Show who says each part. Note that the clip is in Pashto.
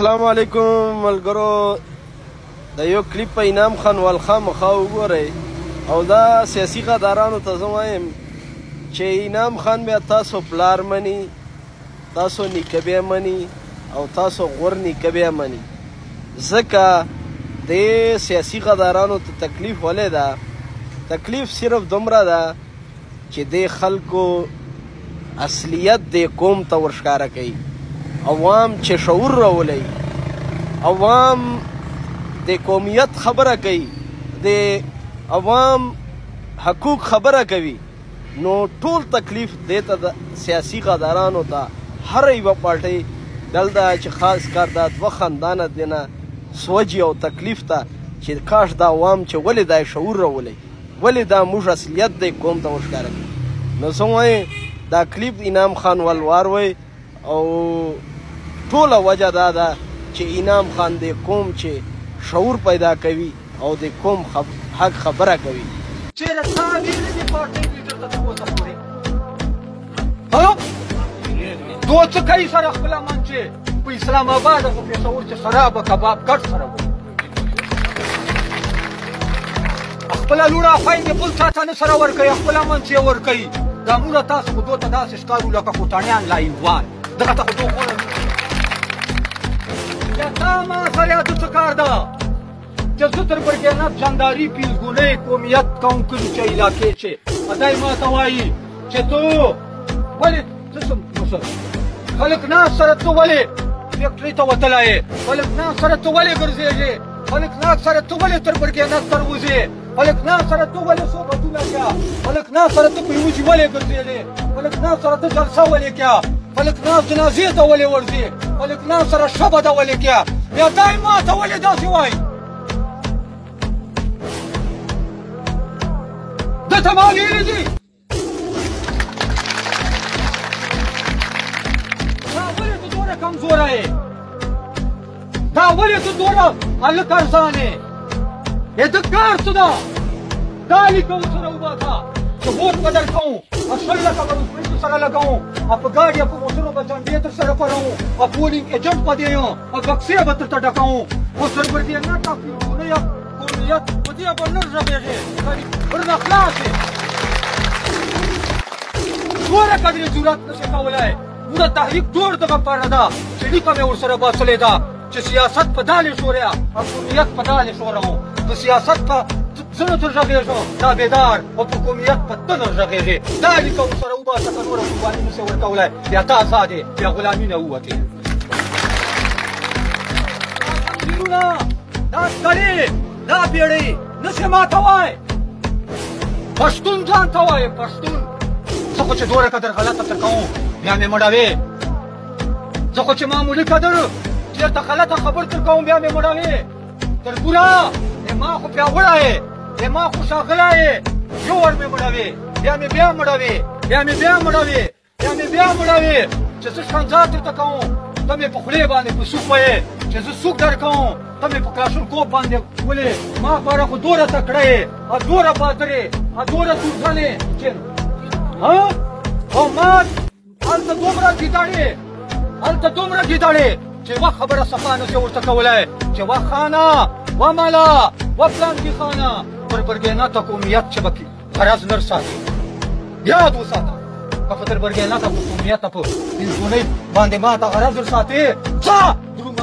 Speaker 1: السلام علیکم ملګرو. د یو کلیپ په انعام خان ولخا مخا وګورئ او دا سیاسي غدارانو ته زه وایم چې انعام خان بیا تاسو پلار مني، تاسو نیکه بیا مني او تاسو غور نیکه بیا مني. ځکه د سیاسي غدارانو ته تکلیف ولې ده؟ تکلیف صرف دومره ده چې د خلکو اصلیت د قوم ته ورښکاره کوي. عوام چې شعور راولي، عوام د قومیت خبره کوي، د عوام حقوق خبره کوي، نو ټول تکلیف دیته د سیاسي غدارانو ته هر یوه پارټۍ دلته چې خاص کار دا دوه خاندانه دینه سوجي او تکلیف ته چې کاش دا عوام چې ولې دا شعور راولي، ولې دا موږ اصلیت د قوم ته ورښکاره کوي. نو زه وایم دا کلیپ انعام خان ولوار وی او ټوله وجه دا ده چې انعام خان د قوم چې شعور پیدا کوي او د قوم حق خبره کوي.
Speaker 2: چیرې تا ویلې دې پارټۍ لیډر ته تر اوسه پورې دو څه کوي سره خپله منچې په اسلام آباد او په پېښور چې شراب کباب ګډ سره وي، خپله لوړه خویندې بل چا ته نه سره ورکوي، خپله منچې ورکوي. دا موږ تاسو خو دو ته داسې ښکارو لکه خوتانیان لایوان. دغه ته خو دو یا تا ما سره یا څه کار ده چې زه تر برګېنف جانداري پیلګونۍ قومیت کوم کلي چې علاقې چې ادای ما ته وایي چې تو ولې څه خلک ناست سره ته ولې فیکټرۍ ته وتلی یې، خلک ناست سره ته ولې ګرځېږې، خلک ناست سره ته ولې تر برګېنف تر وځې، خلک ناست سره ته ولې صحبتونه کړه، خلک ناست سره ته په یوجي ولې ګرځېدې، خلک ناست سره ته جلسه ولې کړه، خلک ناست جنازې ته ولې ورځې، خلک ناست سره شبه ته ولې کړه. بیا دای ما ته ولې داسې وایي؟ ده ته ما ویلي دي دا ولې ته دومره کمزوری یې، دا ولې ته دومره هلک ارزان یې، د کار څه ده؟ دا لیکو سره وباسه چې ووټ به درکوم، 80 لکه به روپۍ سره لګوم، او په ګاډي او په موټرو به جنډې در سره پروم، او پولینګ ایجنټ به دې یم، او بکسې به درته ډکوم، او تر برګېنټه پیلګونۍ قومیت په دې به نه غږېږې، ورنه خلاص یې. دومره قدرې جرات نشي کولی. موږ تحریک ټول دغه پاره ده چې لیکه مې ورسره باسلې ده چې سیاست په دالې شوریا او قومیت په دالې شورم، د سیاست په زه نه تر غږېږم تابعدار او په قومیت په ته نه غږېږې. دا لیکه ورسره وباسه که نوره قرباني نشي ورکولی، بیا ته ازاد یې، بیا غلامي نه ووتې. تقدیرونه دا ستړې دا بیړۍ نشي ماتوی. پښتون ځان ته وایې پښتون. زه خو چې دومره قدر غلطه تر کوم بیا مې مړوې، زه خو چې معمولي قدر چېرته غلطه خبر تر کوم بیا مې مړوې. تر پوره ما خو پیاوړی یې، ما خو ښاغلی یې، یو ور مې مړوې، بیا مې بیا مړوې، بیا مې بیا مړوې، بیا مې بیا مړوې. چې زه ښکنځا درته کوم ته مې په خولې باندې په سوک ویې، چې زه سوک در کوم ته مې په کلاشینکوف باندې ولې. ما باره خو دومره تکړه یې او دومره بادر یې او دومره تورزن یې چې او ما هلته دومره ګیدړ یې، هلته دومره ګیدړ یې چې یوه خبره صفا نشي ورته کولی چې وا خانه وا مالا وا پلانکي خانه پر برګېنټه قومیت چې به غرض نر ساتي. یاد وساته که په تر برګېنټه په قومیت په پیلګونۍ باندې ما ته غرض ور ساتې، ځه درومه